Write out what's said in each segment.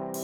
Hello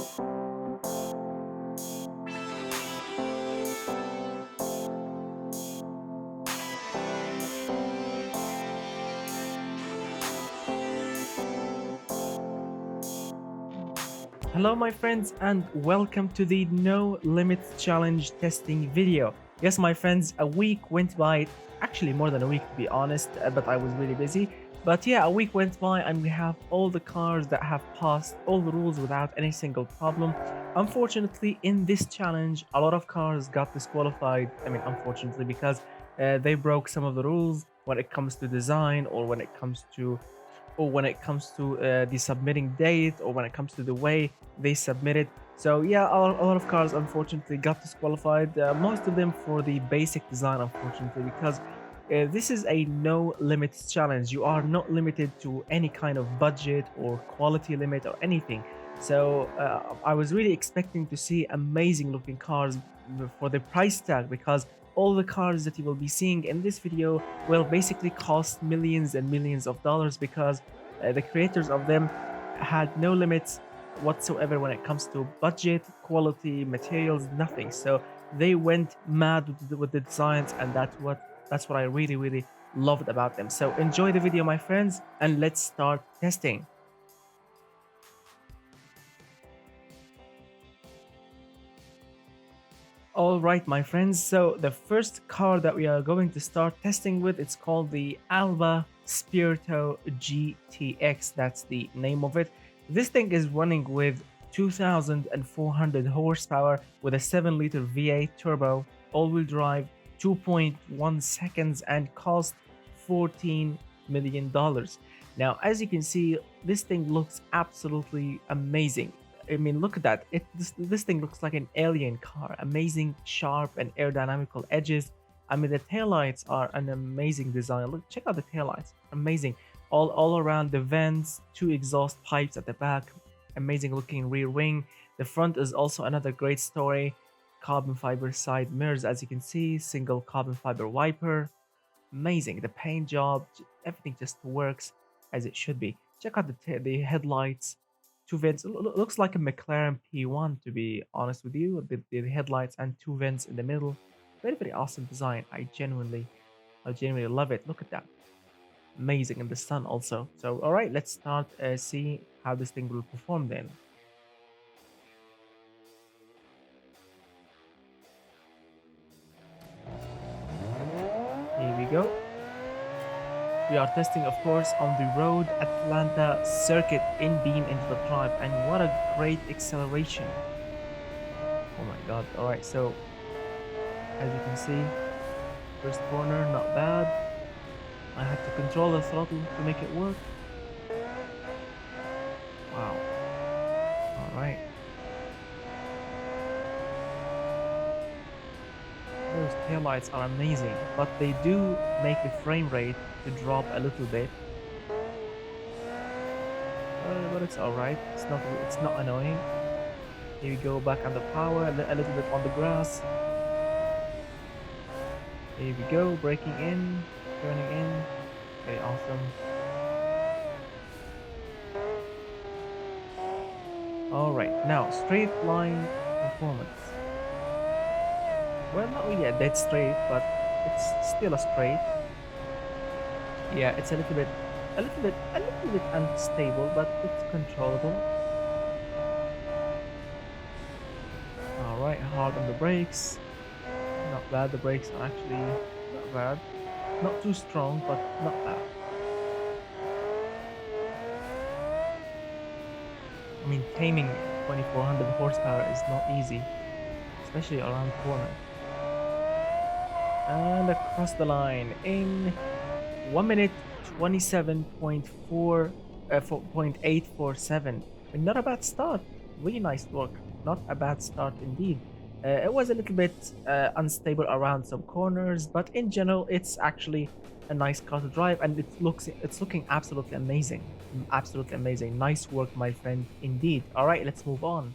my friends and welcome to the No Limits Challenge testing video. Yes my friends, a week went by, actually more than a week to be honest, but I was really busy. But yeah, a week went by and we have all the cars that have passed all the rules without any single problem. Unfortunately, in this challenge, a lot of cars got disqualified. I mean, unfortunately, because they broke some of the rules when it comes to design or when it comes to the submitting date or when it comes to the way they submit it. So yeah, a lot of cars unfortunately got disqualified, most of them for the basic design, unfortunately, because this is a no limits challenge. You are not limited to any kind of budget or quality limit or anything. So I was really expecting to see amazing looking cars for the price tag, because all the cars that you will be seeing in this video will basically cost millions and millions of dollars, because the creators of them had no limits whatsoever when it comes to budget, quality, materials, nothing. So they went mad with the designs, and that's what I really loved about them. So enjoy the video my friends, and let's start testing. All right, my friends, so the first car that we are going to start testing with, it's called the Aanvil ZZW2000 GTX. That's the name of it. This thing is running with 2,400 horsepower with a 7-liter V8 turbo, all-wheel drive, 2.1 seconds, and cost $14 million. Now, as you can see, this thing looks absolutely amazing. I mean, look at that. This thing looks like an alien car. Amazing, sharp, and aerodynamical edges. I mean, the taillights are an amazing design. Look, check out the taillights. Amazing. All around the vents, 2 exhaust pipes at the back. Amazing looking rear wing. The front is also another great story. Carbon fiber side mirrors, as you can see. Single carbon fiber wiper. Amazing. The paint job, everything just works as it should be. Check out the headlights. 2 vents, looks like a McLaren P1, to be honest with you. The headlights and 2 vents in the middle. Very awesome design. I genuinely love it. Look at that. Amazing in the sun also. So all right, let's start see how this thing will perform then. Here we go. We are testing, of course, on the Road Atlanta circuit in BeamNG.Drive, and what a great acceleration. Oh my god. Alright, so as you can see, first corner, not bad. I had to control the throttle to make it work. Wow. Alright. Those taillights are amazing, but they do make the frame rate to drop a little bit. But it's alright. It's not annoying. Here we go, back on the power, a little bit on the grass. Here we go, braking in, turning in. Okay, awesome. Alright, now straight line performance. Well, not really a dead straight, but it's still a straight. Yeah, it's a little bit unstable, but it's controllable. Alright, hard on the brakes. Not bad, the brakes are actually not bad. Not too strong, but not bad. I mean, taming 2,400 horsepower is not easy, especially around corners. And across the line in 1 minute 27.847. Not a bad start. Really nice work. Not a bad start indeed. It was a little bit unstable around some corners, but in general, it's actually a nice car to drive, and it's looking absolutely amazing. Absolutely amazing. Nice work, my friend, indeed. All right, let's move on.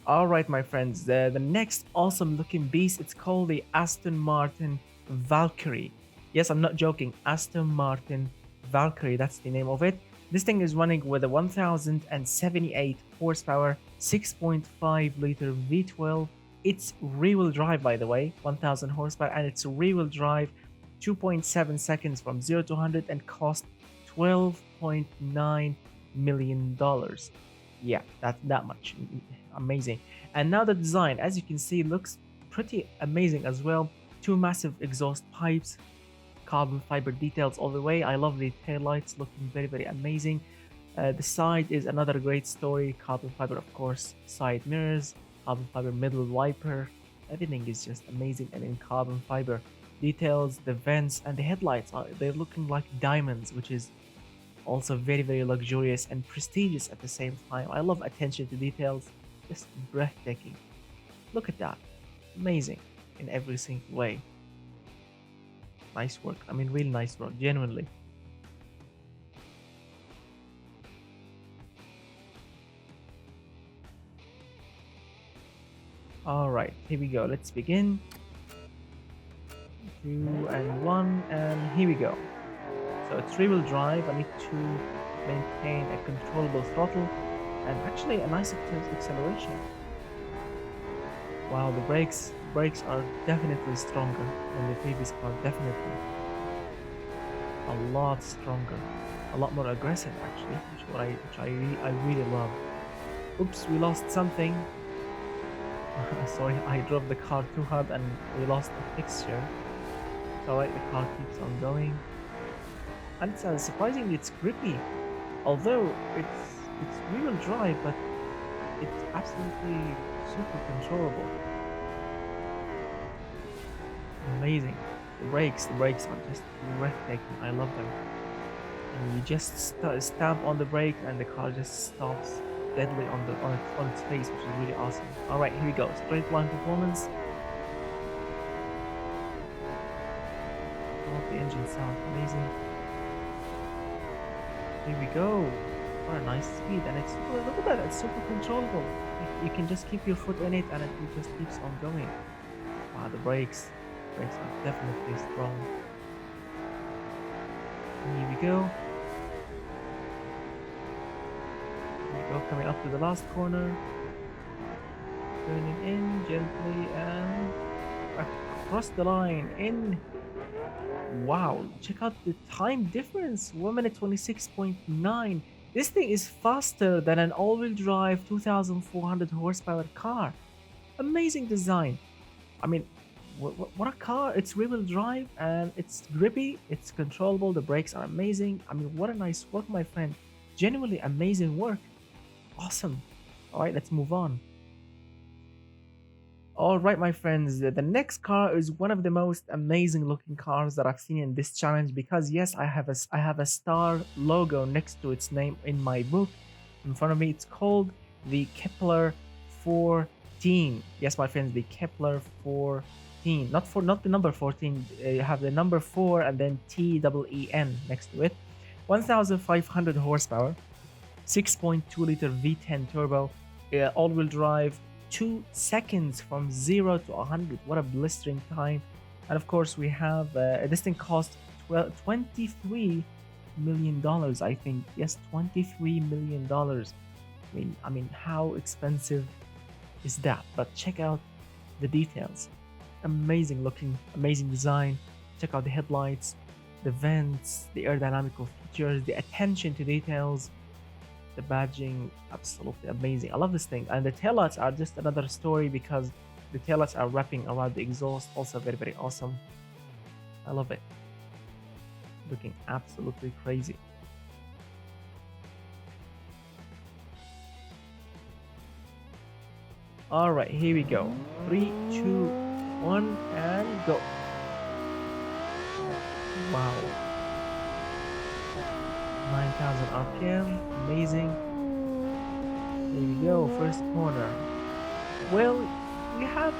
All right, my friends, the next awesome looking beast, it's called the Aston Martin Valkyrie. Yes, I'm not joking. Aston Martin Valkyrie, that's the name of it. This thing is running with a 1078 horsepower, 6.5 liter V12. It's rear-wheel drive, by the way, 1000 horsepower, and it's rear-wheel drive, 2.7 seconds from 0 to 100, and cost $12.9 million. Yeah, that's that much. Amazing. And now the design, as you can see, looks pretty amazing as well. Two massive exhaust pipes, carbon fiber details all the way. I love the taillights, looking very, very amazing. The side is another great story. Carbon fiber, of course, side mirrors, carbon fiber middle wiper. Everything is just amazing and in carbon fiber details. The vents and the headlights they're looking like diamonds, which is also very, very luxurious and prestigious at the same time. I love attention to details, just breathtaking. Look at that, amazing in every single way. Nice work. I mean, really nice work, genuinely. All right, here we go. Let's begin. 2 and 1, and here we go. So it's rear-wheel drive. I need to maintain a controllable throttle and actually a nice acceleration. Wow, the brakes are definitely stronger than the previous car. Definitely a lot stronger, a lot more aggressive actually, which I really love. Oops, we lost something. Sorry, I drove the car too hard and we lost the fixture. It's alright, the car keeps on going. And it's surprisingly, it's grippy. Although it's rear-wheel drive, but it's absolutely super controllable. Amazing. The brakes are just breathtaking. I love them. And you just stamp on the brake and the car just stops deadly on its face, which is really awesome. All right, here we go. Straight line performance. Oh, the engine sounds amazing. Here we go. What a nice speed, and it's look at that. It's super controllable. You can just keep your foot in it, and it just keeps on going. Wow, the brakes are definitely strong. And here we go. Coming up to the last corner, turning in gently and across the line in. Wow, check out the time difference, 1 minute 26.9. This thing is faster than an all-wheel drive 2400 horsepower car. Amazing design. I mean, what a car. It's rear-wheel drive and it's grippy, it's controllable, the brakes are amazing. I mean, what a nice work, my friend. Genuinely amazing work. Awesome. All right, let's move on. All right, my friends, the next car is one of the most amazing looking cars that I've seen in this challenge, because yes, I have a star logo next to its name in my book in front of me. It's called the Keepler 14. Yes, my friends, the Keepler 14. Not the number 14. You have the number 4 and then TEEN next to it. 1500 horsepower. 6.2 liter V10 turbo, all-wheel drive, 2 seconds from 0 to 100. What a blistering time. And of course we have this thing cost $23 million, I think. Yes, $23 million. I mean, how expensive is that? But check out the details. Amazing looking, amazing design. Check out the headlights, the vents, the aerodynamical features, the attention to details. The badging, absolutely amazing. I love this thing. And the taillights are just another story, because the taillights are wrapping around the exhaust. Also very, very awesome. I love it. Looking absolutely crazy. All right, here we go. 3, 2, 1, and go. Wow. 9,000 RPM, amazing. Here we go, first corner. Well, we have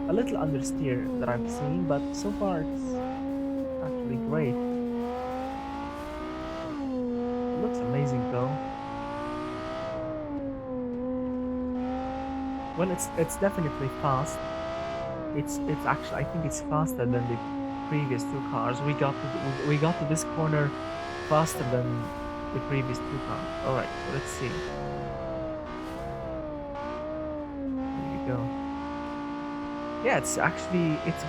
a little understeer that I've seen, but so far it's actually great. It looks amazing though. Well, it's definitely fast. It's actually, I think it's faster than the previous two cars. We got to this corner faster the previous two cars. All right, so let's see. Here we go. Yeah, it's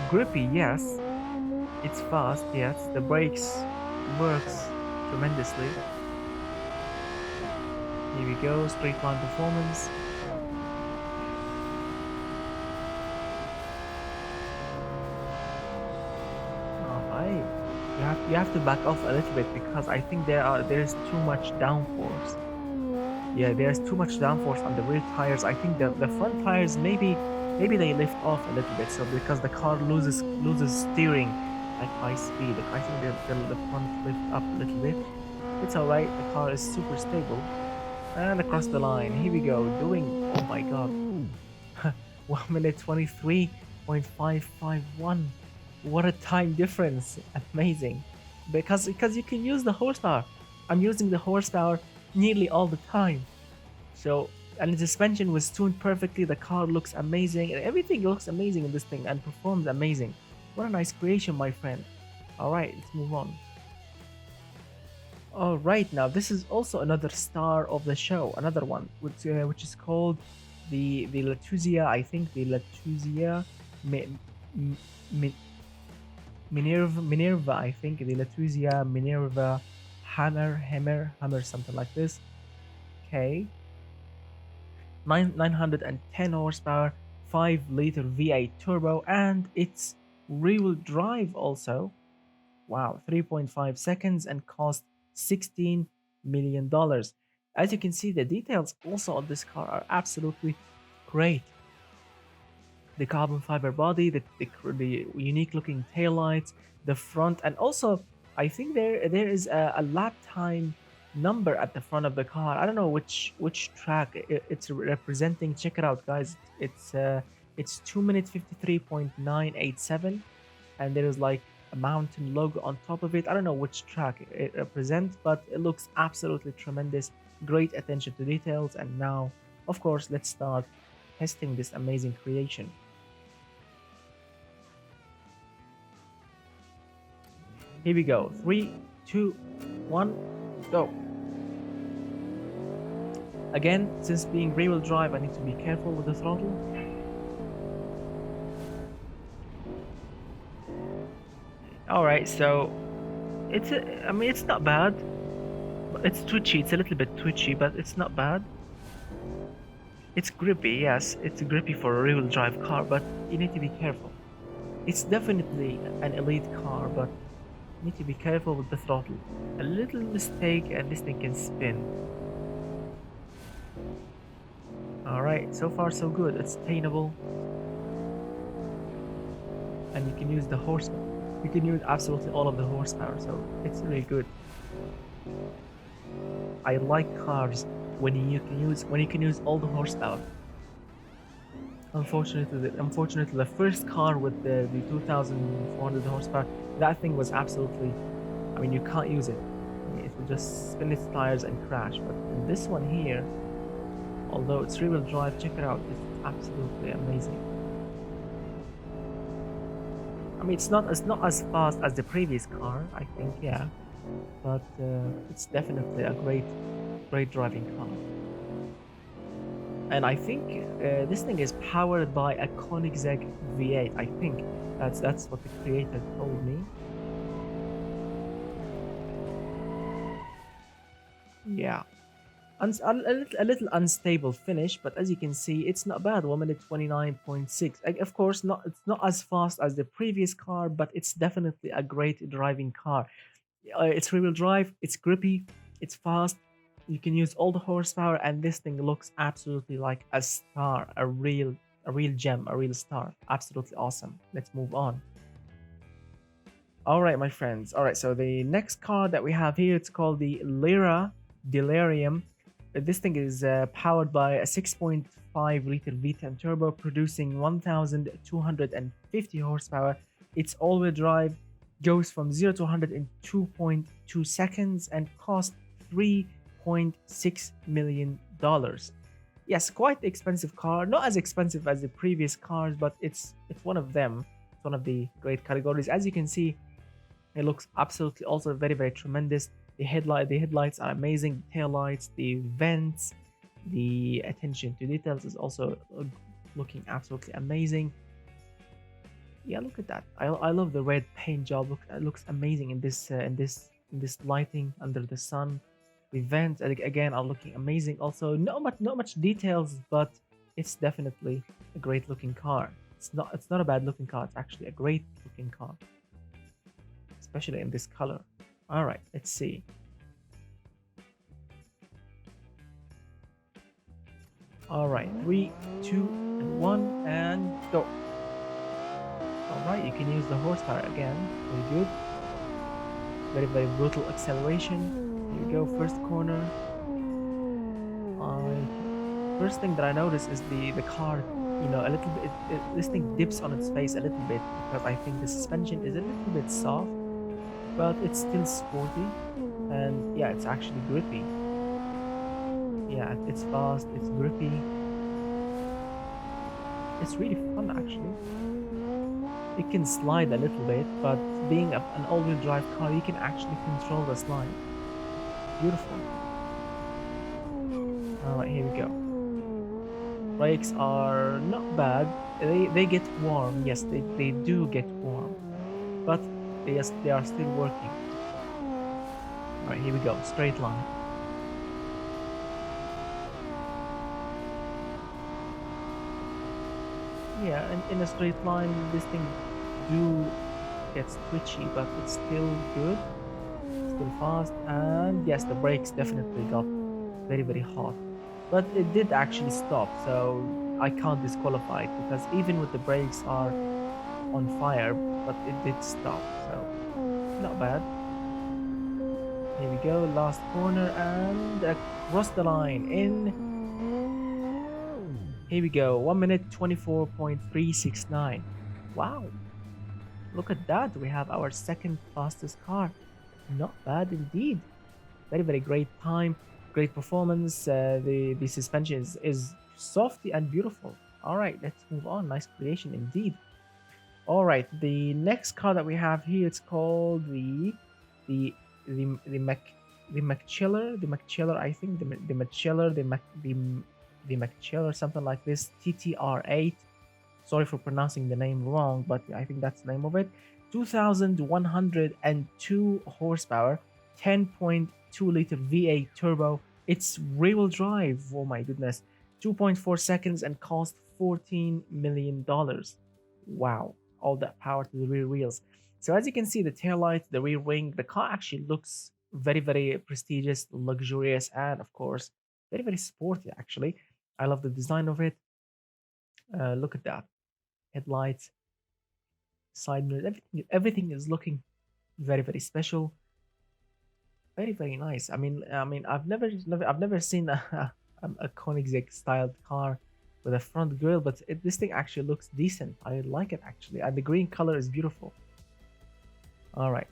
grippy, yes. It's fast, yes. The brakes works tremendously. Here we go, straight line performance. Alright. You have to back off a little bit because I think there's too much downforce. Yeah, there's too much downforce on the rear tires. I think the front tires maybe they lift off a little bit. So because the car loses steering at high speed, I think the front lift up a little bit. It's alright. The car is super stable. And across the line, here we go. Doing, oh my god, 1 minute 23.551. What a time difference! Amazing, because you can use the horsepower. I'm using the horsepower nearly all the time. So, and the suspension was tuned perfectly. The car looks amazing, and everything looks amazing in this thing and performs amazing. What a nice creation, my friend. All right, let's move on. All right, now this is also another star of the show, another one, which is called the Latuzia. I think the Latuzia Minerva. I think the Latuzia Minerva Hammer, something like this. Okay, 910 horsepower, 5-liter V8 turbo, and it's rear-wheel drive also. Wow, 3.5 seconds and cost $16 million. As you can see, the details also on this car are absolutely great. The carbon fiber body, the unique looking taillights, the front, and also I think there is a lap time number at the front of the car. I don't know which track it's representing. Check it out, guys. It's 2 minutes 53.987, and there is like a mountain logo on top of it. I don't know which track it represents, but it looks absolutely tremendous. Great attention to details. And now, of course, let's start testing this amazing creation. Here we go. 3, 2, 1, go. Again, since being rear-wheel drive, I need to be careful with the throttle. Alright, so I mean, it's not bad. It's twitchy, it's a little bit twitchy, but it's not bad. It's grippy, yes, it's grippy for a rear-wheel drive car, but you need to be careful. It's definitely an elite car, but you need to be careful with the throttle. A little mistake and this thing can spin. Alright, so far so good. It's attainable. And you can use the horsepower. You can use absolutely all of the horsepower, so it's really good. I like cars when you can use all the horsepower. Unfortunately, the first car with the 2,400 horsepower, that thing was absolutely, I mean, you can't use it. I mean, it will just spin its tires and crash. But in this one here, although it's rear-wheel drive, check it out. It's absolutely amazing. I mean, it's not as fast as the previous car, I think, yeah, but it's definitely a great driving car. And I think this thing is powered by a Koenigsegg V8. I think that's what the creator told me. Yeah. A little unstable finish, but as you can see, it's not bad. 1 minute 29.6. Of course, it's not as fast as the previous car, but it's definitely a great driving car. It's rear-wheel drive, it's grippy, it's fast. You can use all the horsepower, and this thing looks absolutely like a star, a real gem, a real star. Absolutely awesome. Let's move on. All right, my friends. All right, so the next car that we have here, it's called the Lyra Delirium. This thing is powered by a 6.5-liter V10 turbo, producing 1,250 horsepower. It's all-wheel drive, goes from 0 to 100 in 2.2 seconds, and costs $3.6 million. Yes, quite expensive car. Not as expensive as the previous cars, but it's one of them. It's one of the great categories. As you can see, it looks absolutely also very tremendous. The headlights are amazing. The tail lights, the vents, the attention to details is also looking absolutely amazing. Yeah, look at that. I love the red paint job. Look, it looks amazing in this lighting under the sun. The vents again are looking amazing. Also, not much details, but it's definitely a great looking car. It's not a bad looking car. It's actually a great looking car, especially in this color. All right, let's see. All right, 3, 2, and 1, and go. Alright, you can use the horsepower again. Very good. Very brutal acceleration. Here we go, first corner. First thing that I notice is the car, you know, a little bit. This thing dips on its face a little bit because I think the suspension is a little bit soft, but it's still sporty, and yeah, it's actually grippy. Yeah, it's fast. It's grippy. It's really fun actually. It can slide a little bit, but being an all-wheel drive car, you can actually control the slide. Beautiful. Alright, here we go. Brakes are not bad. They get warm. Yes, they do get warm. But they are still working. Alright, here we go. Straight line. Yeah, and in a straight line, this thing gets twitchy, but it's still good, still fast, and yes, the brakes definitely got very hot, but it did actually stop, so I can't disqualify it because even with the brakes are on fire, but it did stop, so not bad. Here we go, last corner and across the line in. Here we go, 1 minute 24.369. Wow, look at that. We have our second fastest car. Not bad indeed. Very great time, great performance. The suspension is soft and beautiful. All right, let's move on. Nice creation indeed. All right, the next car that we have here, it's called the McChiller, I think the McChiller, something like this, TTR8. Sorry for pronouncing the name wrong, but I think that's the name of it. 2,102 horsepower, 10.2 liter V8 turbo. It's rear-wheel drive. Oh my goodness. 2.4 seconds and cost $14 million. Wow. All that power to the rear wheels. So as you can see, the taillights, the rear wing, the car actually looks very prestigious, luxurious, and of course, very sporty actually. I love the design of it. Look at that. Headlights, side mirrors, everything is looking very special. Very nice. I mean, I've never seen a Koenigsegg styled car with a front grille, but this thing actually looks decent. I like it actually, and the green color is beautiful. All right.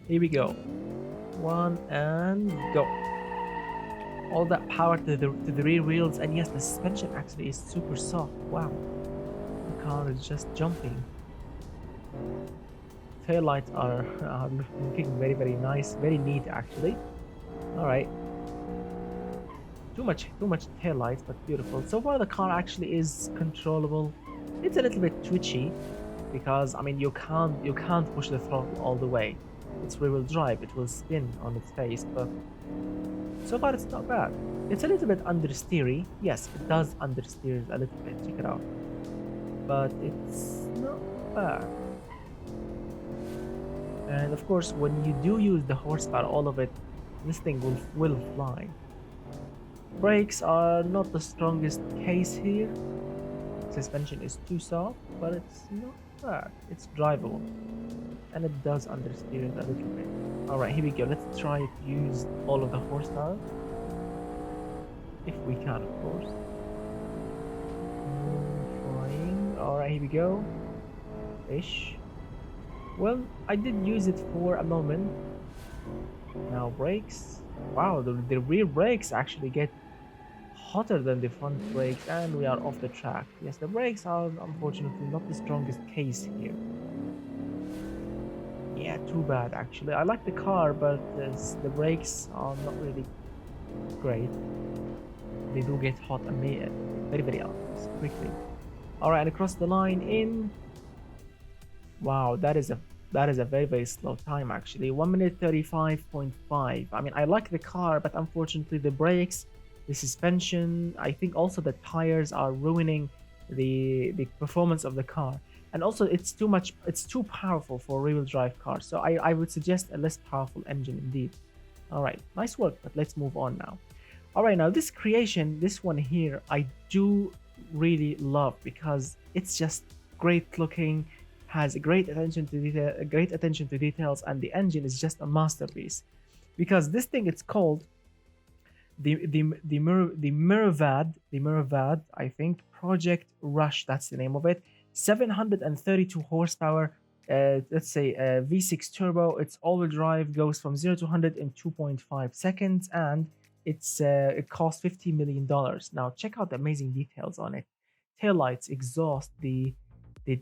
Here we go. 1 and go. All that power to the rear wheels, and yes, the suspension actually is super soft. Wow, the car is just jumping. Taillights are looking very nice, very neat actually. All right, too much taillights, but beautiful. So far the car actually is controllable. It's a little bit twitchy because I mean you can't push the throttle all the way. It's rear-wheel drive, it will spin on its face, but so far it's not bad. It's a little bit understeery. Yes, it does understeer a little bit, check it out. But it's not bad. And of course, when you do use the horsepower, all of it, this thing will fly. Brakes are not the strongest case here. Suspension is too soft, but it's not bad. It's drivable. And it does understeer it a little bit. Alright, here we go. Let's try to use all of the horsepower. If we can, of course. Trying. Alright, here we go. Ish. Well, I did use it for a moment. Now brakes. Wow, the rear brakes actually get hotter than the front brakes, and we are off the track. Yes, the brakes are unfortunately not the strongest case here. Yeah, too bad actually. I like the car, but the brakes are not really great. They do get hot and very, very quickly. All right, and across the line in. Wow, that is a very, very slow time actually. 1 minute 35.5. I mean, I like the car, but unfortunately the brakes, the suspension, I think also the tires are ruining the performance of the car. And also it's too powerful for a rear-wheel drive car. So I would suggest a less powerful engine indeed. All right, nice work, but let's move on now. All right, now this creation, this one here, I do really love because it's just great looking, has a great attention to detail, great attention to details, and the engine is just a masterpiece. Because this thing, it's called the Miravad, I think, Project Rush. That's the name of it. 732 horsepower. Let's say V6 turbo. It's all-wheel drive, goes from 0 to 100 in 2.5 seconds, and it costs $50 million. Now check out the amazing details on it. Taillights, exhaust, the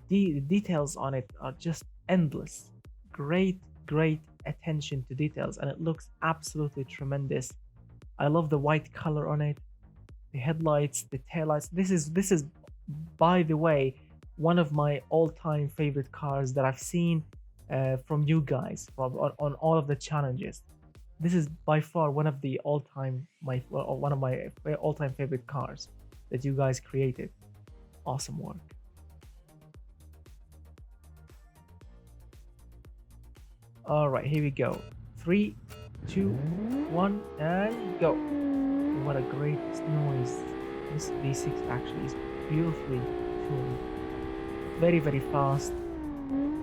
details on it are just endless. Great attention to details, and it looks absolutely tremendous. I love the white color on it, the headlights, the taillights. This is by the way one of my all-time favorite cars that I've seen from you guys on all of the challenges. This is by far one of the one of my all-time favorite cars that you guys created. Awesome work. All right, here we go. 3, 2, 1, and go. What a great noise. This V6 actually is beautifully tuned. Very, very fast.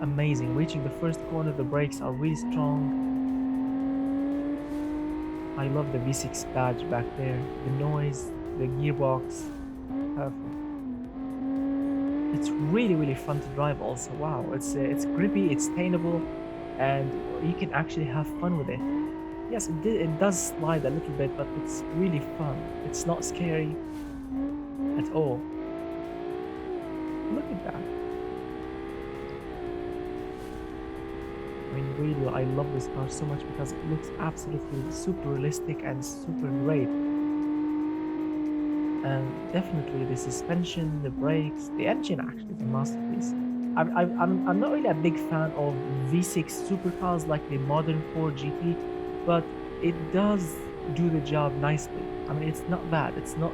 Amazing. Reaching the first corner, the brakes are really strong. I love the V6 badge back there. The noise, the gearbox. Perfect. It's really, really fun to drive also. Wow, it's grippy, it's tameable, and you can actually have fun with it. Yes, it does slide a little bit, but it's really fun. It's not scary at all. Look at that. I mean, really, I love this car so much because it looks absolutely super realistic and super great. And definitely the suspension, the brakes, the engine actually is a masterpiece. I'm not really a big fan of V6 supercars like the modern Ford GT, but it does do the job nicely. I mean, it's not bad. It's not.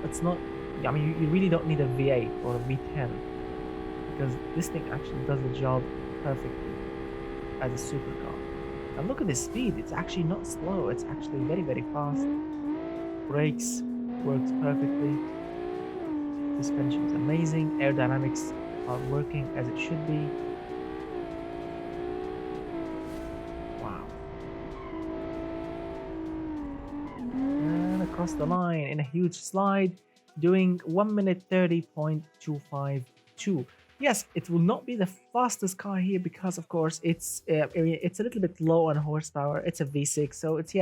I mean, you really don't need a V8 or a V10 because this thing actually does the job perfectly as a supercar. And look at the speed. It's actually not slow. It's actually very, very fast. Brakes works perfectly. Suspension is amazing. Aerodynamics are working as it should be. Wow. And across the line in a huge slide, doing 1 minute 30.252. Yes, it will not be the fastest car here because of course it's a little bit low on horsepower. It's a V6, so it's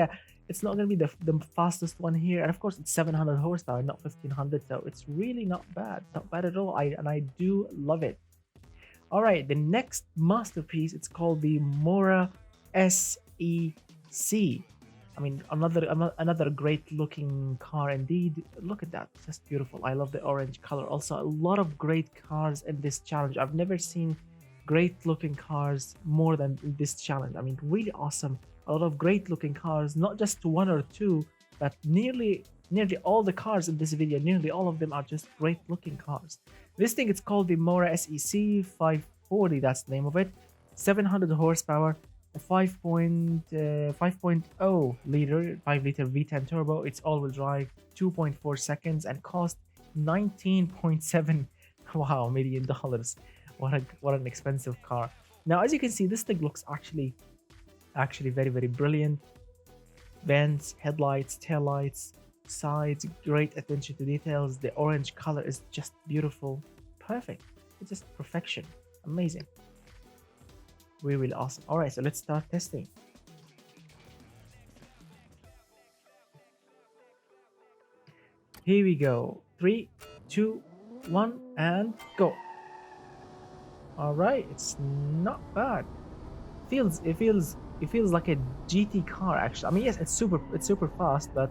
not going to be the fastest one here. And of course it's 700 horsepower, not 1500, so it's really not bad at all. I do love it. All right, the next masterpiece, it's called the Mora SEC. I mean, another great looking car indeed. Look at that, just beautiful. I love the orange color. Also, a lot of great cars in this challenge. I've never seen great looking cars more than this challenge. I mean, really awesome. A lot of great looking cars, not just one or two, but nearly all the cars in this video, nearly all of them are just great looking cars. This thing, it's called the Mora SEC 540, that's the name of it. 700 horsepower, a 5.0 liter 5 liter V10 turbo. It's all-wheel drive, 2.4 seconds, and cost 19.7 million dollars. What an expensive car. Now, as you can see, this thing looks actually very, very brilliant. Vents, headlights, taillights, sides, great attention to details. The orange color is just beautiful. Perfect. It's just perfection. Amazing. Really awesome. All right, so let's start testing. Here we go. 3, 2, 1, and go. All right, it's not bad. It feels like a GT car actually. I mean, yes, it's super fast, but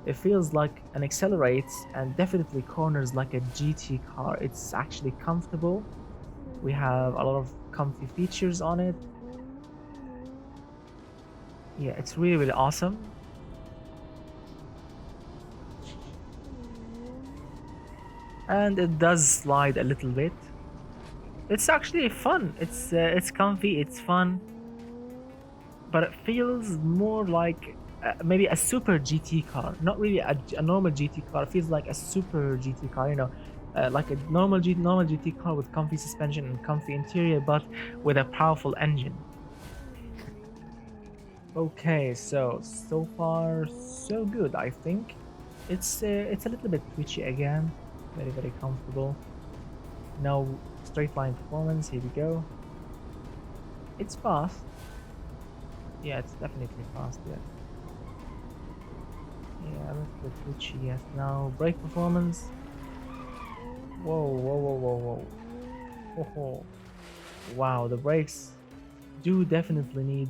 it feels like and accelerates and definitely corners like a GT car. It's actually comfortable. We have a lot of comfy features on it. Yeah, it's really, really awesome. And it does slide a little bit. It's actually fun. It's comfy, it's fun, but it feels more like maybe a super GT car, not really a normal GT car. It feels like a super GT car, like a normal GT car with comfy suspension and comfy interior, but with a powerful engine. Okay, so far so good. I think it's a little bit twitchy again, very very comfortable. No straight line performance. Here we go. It's fast. Yeah, it's definitely fast. Yeah. Yeah, a little bit twitchy. Yes. Now brake performance. Whoa, whoa, whoa, whoa, whoa. Oh, wow, the brakes do definitely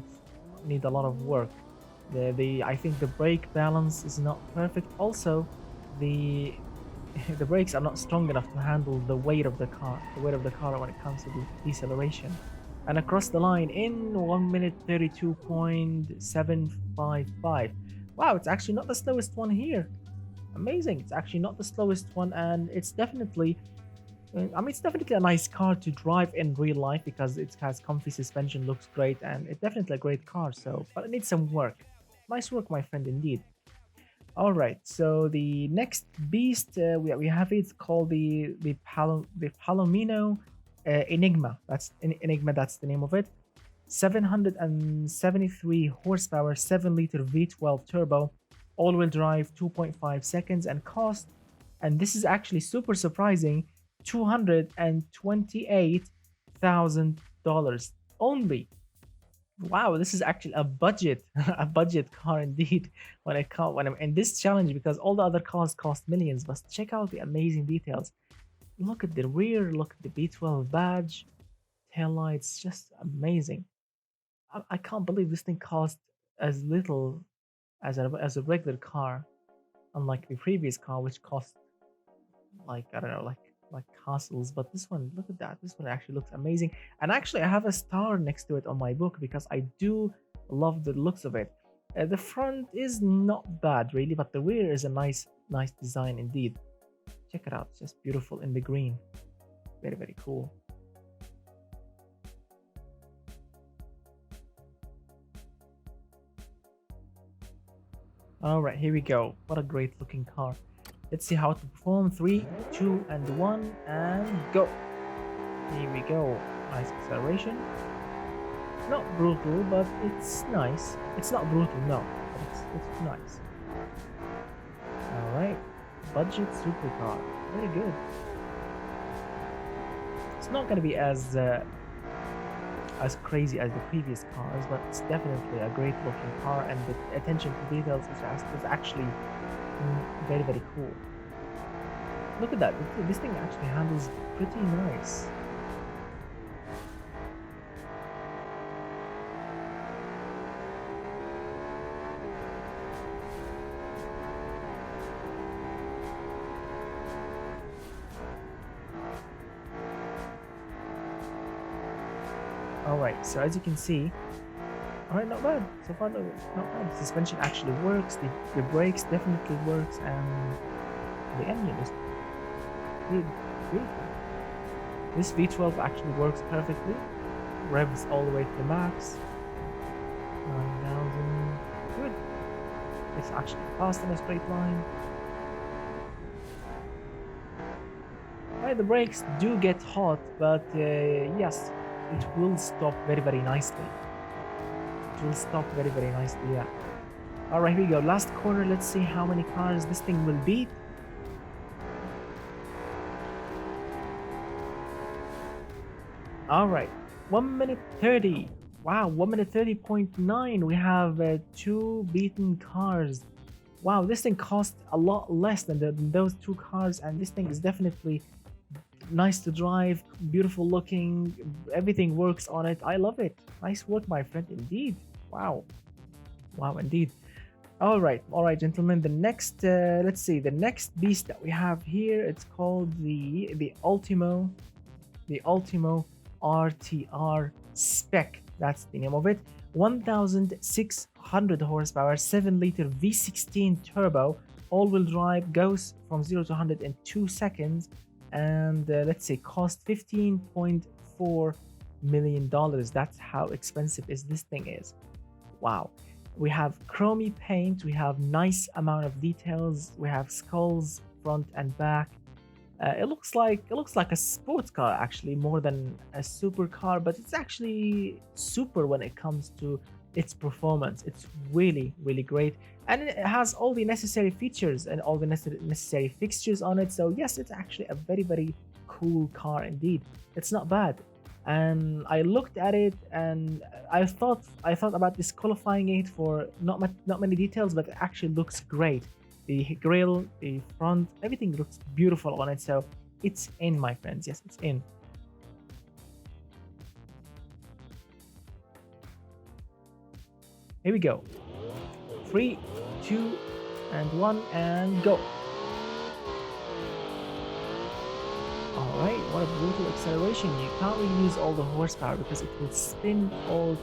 need a lot of work. The I think the brake balance is not perfect. Also, the the brakes are not strong enough to handle the weight of the car when it comes to the deceleration. And across the line in 1 minute 32.755. Wow, it's actually not the slowest one here. Amazing. It's actually not the slowest one, and it's definitely I mean, it's definitely a nice car to drive in real life because it has comfy suspension, looks great, and it's definitely a great car. So, but it needs some work. Nice work, my friend, indeed. All right. So the next beast we have it's called the Palomino Enigma. That's Enigma. That's the name of it. 773 horsepower, 7-liter V12 turbo, all-wheel drive, 2.5 seconds, and cost. And this is actually super surprising. $228,000 only. Wow, this is actually a budget, a budget car indeed. When I'm in this challenge, because all the other cars cost millions. But check out the amazing details. Look at the rear. Look at the B12 badge, tail lights. Just amazing. I can't believe this thing cost as little as a regular car, unlike the previous car, which cost like I don't know, like castles. But this one, look at that. This one actually looks amazing. And actually, I have a star next to it on my book because I do love the looks of it. The front is not bad really, but the rear is a nice design indeed. Check it out. It's just beautiful in the green. Very, very cool. All right, here we go. What a great looking car. Let's see how to perform. 3, 2, and 1, and go. Here we go. Nice acceleration. Not brutal, but it's nice. It's not brutal, no, but it's nice. All right, budget supercar. Very good. It's not gonna be as crazy as the previous cars, but it's definitely a great looking car, and the attention to details is actually very, very cool. Look at that. This thing actually handles pretty nice. Alright, so as you can see, alright, not bad. So far, not bad. The suspension actually works, the brakes definitely works, and the engine is beautiful. This V12 actually works perfectly. Revs all the way to the max. 9,000. Good. It's actually fast in a straight line. Right, the brakes do get hot, but yes, it will stop very, very nicely. It will stop very, very nicely, yeah. Alright, here we go. Last corner. Let's see how many cars this thing will beat. Alright, 1 minute 30. Wow, 1 minute 30.9. We have 2 beaten cars. Wow, this thing costs a lot less than those two cars, and this thing is definitely nice to drive, beautiful looking, everything works on it. I love it. Nice work, my friend, indeed. Wow. Wow, indeed. All right, gentlemen. The next, let's see, the next beast that we have here, it's called the Ultimo RTR Spec. That's the name of it. 1,600 horsepower, 7-liter V16 turbo, all-wheel drive, goes from 0 to 100 in 2 seconds, and let's say cost $15.4 million. That's how expensive this thing is. Wow. We have chromey paint, we have nice amount of details, we have skulls front and back. It looks like a sports car, actually, more than a supercar, but it's actually super when it comes to its performance. It's really, really great, and it has all the necessary features and all the necessary fixtures on it. So yes, it's actually a very, very cool car indeed. It's not bad. And I looked at it and I thought about disqualifying it for not many details, but it actually looks great. The grill, the front, everything looks beautiful on it. So it's in, my friends. Yes, it's in. Here we go. 3, 2, and 1, and go. Alright, what a brutal acceleration. You can't really use all the horsepower because it will spin all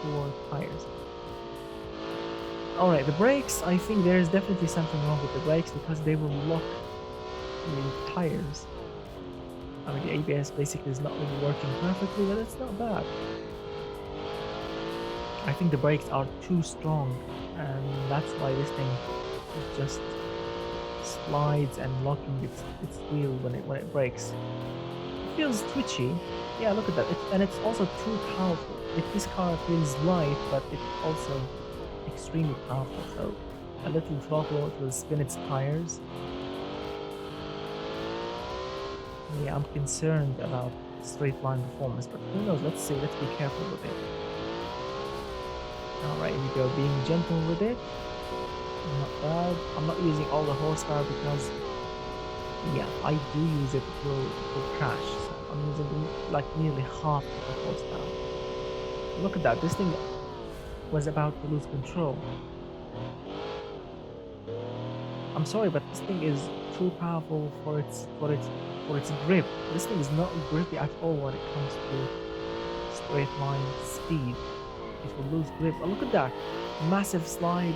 4 tires. Alright, the brakes, I think there is definitely something wrong with the brakes because they will lock the tires. I mean, the ABS basically is not really working perfectly, but it's not bad. I think the brakes are too strong, and that's why this thing just slides and locking its wheel when it brakes. It feels twitchy. Yeah, look at that. And it's also too powerful. This car feels light, but it's also extremely powerful. So a little throttle will spin its tires. Yeah, I'm concerned about straight line performance, but who knows? Let's see. Let's be careful with it. Alright, here we go. Being gentle with it. Not bad. I'm not using all the horsepower because, yeah, I do use it, it will crash. So I'm using like nearly half of the horsepower. Look at that. This thing was about to lose control. I'm sorry, but this thing is too powerful for its grip. This thing is not grippy at all when it comes to straight line speed. It will lose grip. Oh, look at that massive slide.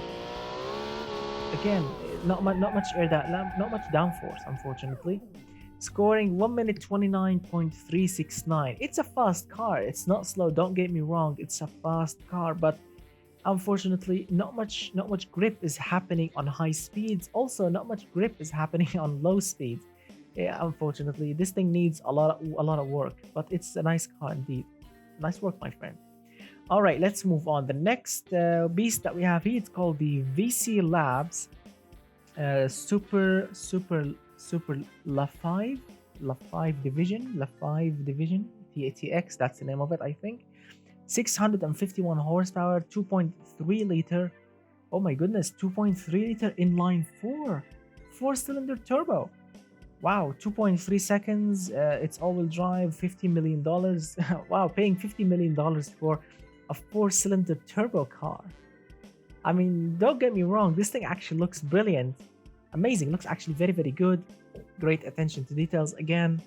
Again, not much downforce, unfortunately. Scoring 1 minute 29.369. It's a fast car. It's not slow. Don't get me wrong. It's a fast car, but unfortunately, not much grip is happening on high speeds. Also, not much grip is happening on low speeds. Yeah, unfortunately, this thing needs a lot of work. But it's a nice car indeed. Nice work, my friend. All right, let's move on. The next beast that we have here, it's called the VC Labs Super La 5 Division TATX. That's the name of it, I think. 651 horsepower, 2.3 liter. Oh my goodness, 2.3 liter inline 4-cylinder turbo. Wow, 2.3 seconds. It's all-wheel drive, $50 million. Wow, paying $50 million for a 4-cylinder turbo car. I mean, don't get me wrong, this thing actually looks brilliant. Amazing, looks actually very, very good. Great attention to details again.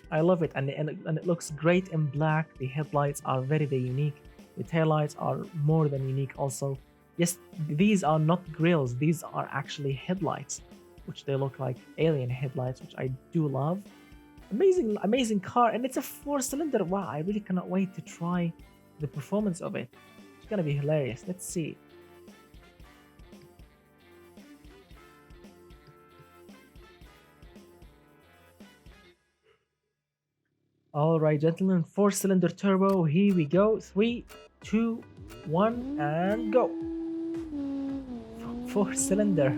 I love it, and it looks great in black. The headlights are very, very unique. The taillights are more than unique also. Yes, these are not grills, these are actually headlights, which they look like alien headlights, which I do love. Amazing car, and it's a 4-cylinder. Wow, I really cannot wait to try the performance of it. It's gonna be hilarious. Let's see. All right, gentlemen, 4-cylinder turbo. Here we go. 3, 2, 1, and go. 4-cylinder.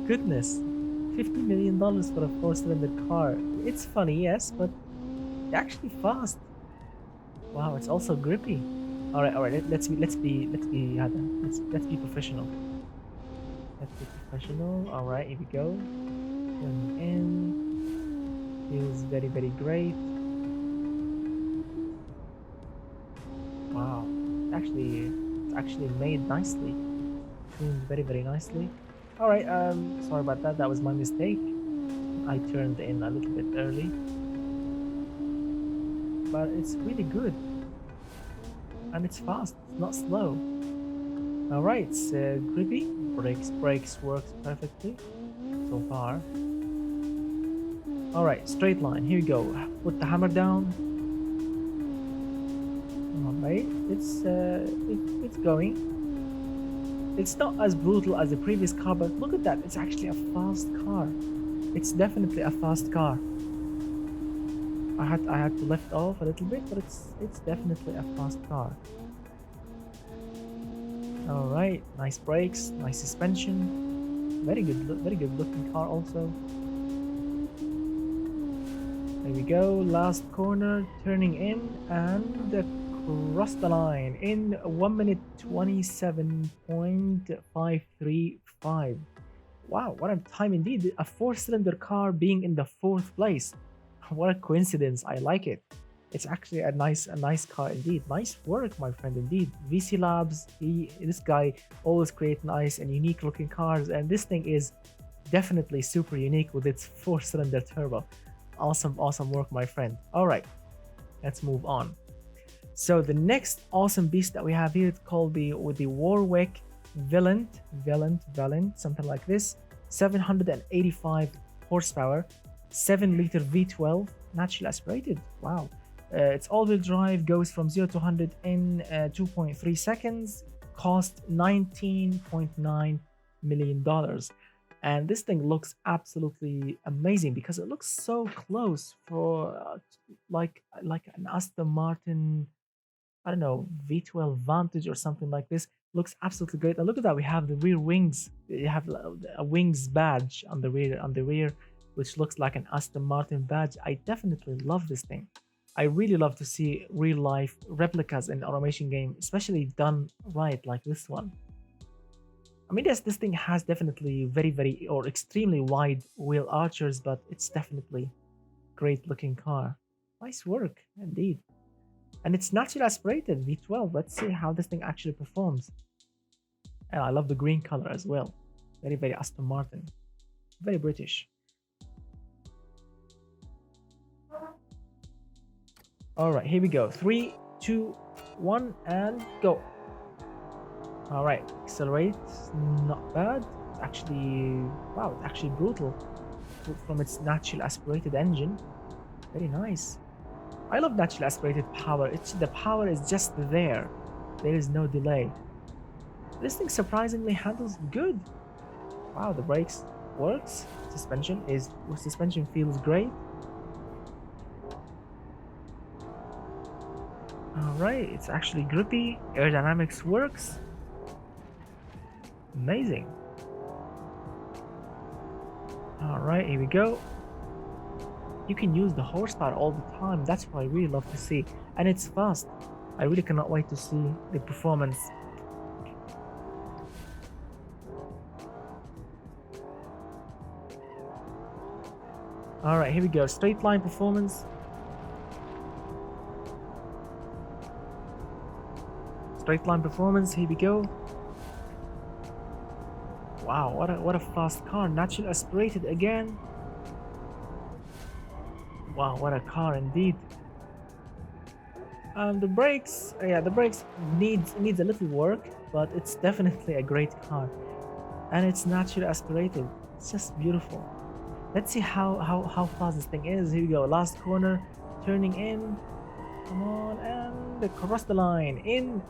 Goodness, $50 million for a 4-cylinder car. It's funny, yes, but actually fast. Wow, it's also grippy. All right. Let's be professional. Let's be professional. All right, here we go. Turning in. Feels very, very great. Wow. It's actually made nicely. Tuned very, very nicely. All right. Sorry about that. That was my mistake. I turned in a little bit early, but it's really good and it's fast. It's not slow. All right. It's grippy. Brakes works perfectly so far. All right. Straight line. Here we go. Put the hammer down. All right. It's going. It's not as brutal as the previous car, but look at that. It's actually a fast car. It's definitely a fast car. I had to lift off a little bit, but it's definitely a fast car. All right, nice brakes, nice suspension, very good looking car also. There we go, last corner, turning in and across the line in 1 minute 27.535. Wow, what a time indeed! A four-cylinder car being in the 4th place. What a coincidence! I like it. It's actually a nice car indeed. Nice work, my friend, indeed. VC Labs, this guy always create nice and unique looking cars, and this thing is definitely super unique with its 4-cylinder turbo. Awesome work, my friend. All right, let's move on. So the next awesome beast that we have here is called the Warwick Valiant, something like this. 785 horsepower, 7-liter V12, naturally aspirated. Wow. It's all-wheel drive, goes from 0 to 100 in 2.3 seconds, cost $19.9 million. And this thing looks absolutely amazing because it looks so close for like an Aston Martin, I don't know, V12 Vantage or something like this. Looks absolutely great. And look at that, we have the rear wings. You have a wings badge on the rear, which looks like an Aston Martin badge. I definitely love this thing. I really love to see real life replicas in automation game, especially done right like this one. I mean, yes, this thing has definitely very or extremely wide wheel archers, but it's definitely great looking car. Nice work indeed. And it's naturally aspirated V12. Let's see how this thing actually performs. And I love the green color as well. Very Aston Martin. Very British. All right, here we go. 3, 2, 1, and go. All right, accelerate. Not bad. It's actually, wow, it's actually brutal from its naturally aspirated engine. Very nice. I love naturally aspirated power. The power is just there. There is no delay. This thing surprisingly handles good. Wow, the brakes works. Suspension feels great. Alright, it's actually grippy. Aerodynamics works. Amazing. Alright, here we go. You can use the horsepower all the time. That's what I really love to see. And it's fast. I really cannot wait to see the performance. Alright, here we go. Straight line performance. Straight line performance, here we go. Wow, what a fast car. Naturally aspirated again. Wow, what a car indeed. The brakes, yeah, the brakes needs a little work, but it's definitely a great car. And it's naturally aspirated. It's just beautiful. Let's see how fast this thing is. Here we go. Last corner, turning in. Come on, and across the line. In.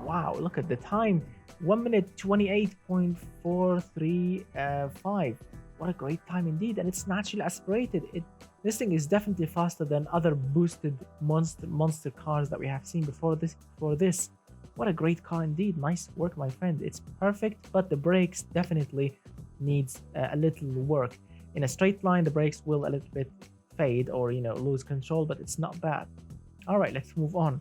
Wow, look at the time. 1 minute 28.435. What a great time indeed. And it's naturally aspirated. This thing is definitely faster than other boosted monster cars that we have seen before this. What a great car indeed. Nice work, my friend. It's perfect, but the brakes definitely needs a little work. In a straight line, the brakes will a little bit fade or, lose control, but it's not bad. All right, let's move on.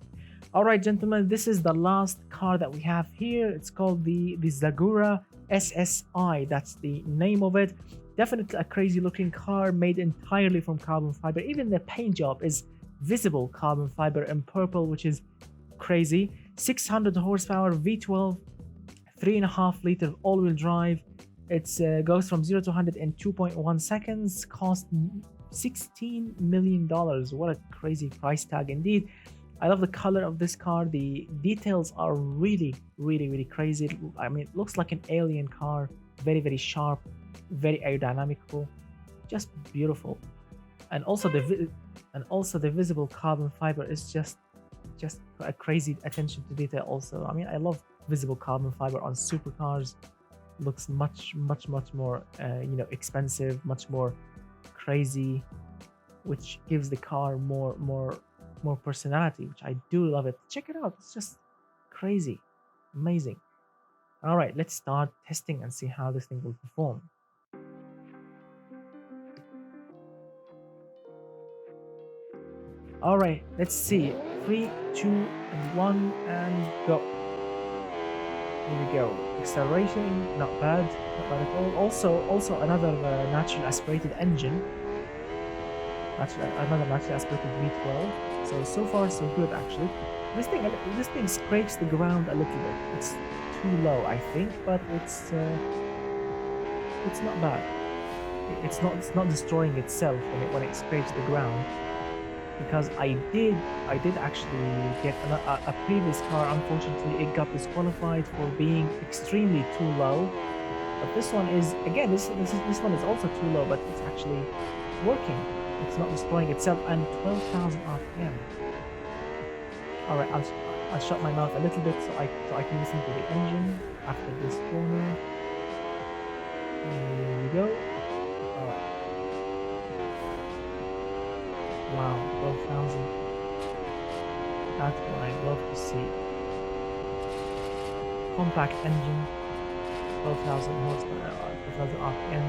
All right, gentlemen, this is the last car that we have here. It's called the Zagura SSI. That's the name of it. Definitely a crazy looking car made entirely from carbon fiber. Even the paint job is visible carbon fiber in purple, which is crazy. 600 horsepower V12, 3.5-liter all-wheel drive. It goes from 0 to 100 in 2.1 seconds. Cost $16 million. What a crazy price tag indeed. I love the color of this car. The details are really crazy. I mean, it looks like an alien car. Very sharp, very aerodynamical, just beautiful. And also the visible carbon fiber is just a crazy attention to detail. Also, I mean, I love visible carbon fiber on supercars. Looks much more expensive, much more crazy, which gives the car more personality, which I do love it. Check it out. It's just crazy, amazing. All right, let's start testing and see how this thing will perform. All right, let's see. 3, 2, and 1, and go. Here we go. Acceleration, not bad at all. Also another naturally aspirated engine. Another naturally aspirated V12. So far so good actually. This thing scrapes the ground a little bit. It's too low, I think, but it's not bad. It's not destroying itself when it scrapes the ground. Because I did actually get a previous car. Unfortunately, it got disqualified for being extremely too low. But this one is, again, this one is also too low, but it's actually working. It's not destroying itself. And 12,000 RPM. All right, I'll shut my mouth a little bit so I can listen to the engine after this corner. Here we go. All right. Wow, 12,000. That's what I love to see. Compact engine, 12,000 horsepower, 12,000 RPM.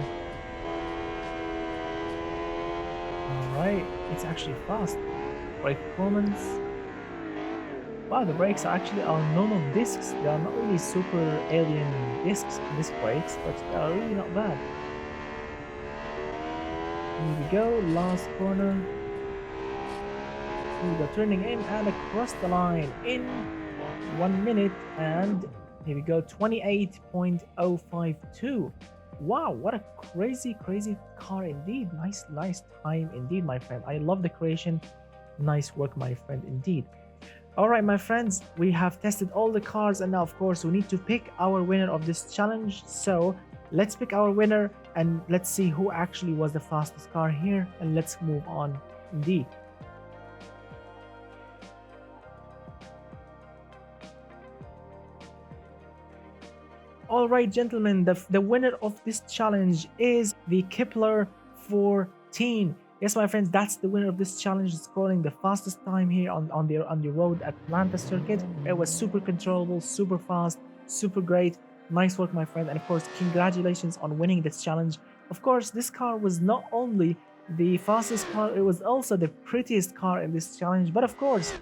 Alright, it's actually fast. Brake performance. Wow, the brakes are actually on normal discs. They are not really super alien disc brakes, but they are really not bad. Here we go, last corner. We go turning in and across the line in 1 minute, and here we go, 28.052. Wow, what a crazy car indeed. Nice time indeed, my friend. I love the creation. Nice work, my friend, indeed. All right, my friends, we have tested all the cars, and now of course we need to pick our winner of this challenge. So let's pick our winner and let's see who actually was the fastest car here, and let's move on indeed. All right, gentlemen, the winner of this challenge is the Keepler 14. Yes, my friends, that's the winner of this challenge, scoring the fastest time here on the road Atlanta circuit. It was super controllable, super fast, super great. Nice work, my friend. And of course, congratulations on winning this challenge. Of course, this car was not only the fastest car, it was also the prettiest car in this challenge. But of course,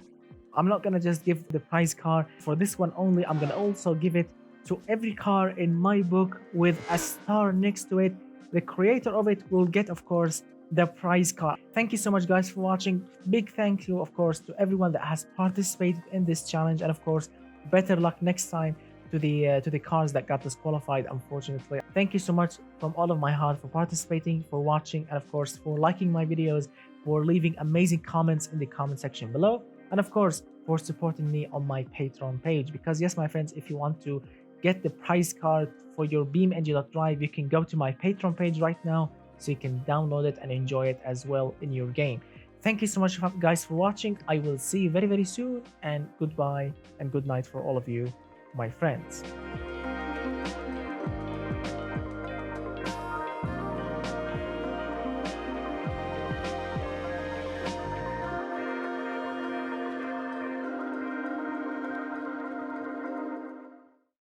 I'm not gonna just give the prize car for this one only. I'm gonna also give it to every car in my book with a star next to it. The creator of it will get, of course, the prize car. Thank you so much, guys, for watching. Big thank you, of course, to everyone that has participated in this challenge, and of course, better luck next time to the cars that got disqualified, unfortunately. Thank you so much from all of my heart for participating, for watching, and of course for liking my videos, for leaving amazing comments in the comment section below, and of course for supporting me on my Patreon page. Because yes, my friends, if you want to get the prize card for your BeamNG.Drive, you can go to my Patreon page right now, so you can download it and enjoy it as well in your game. Thank you so much, guys, for watching. I will see you very soon, and goodbye and good night for all of you, my friends.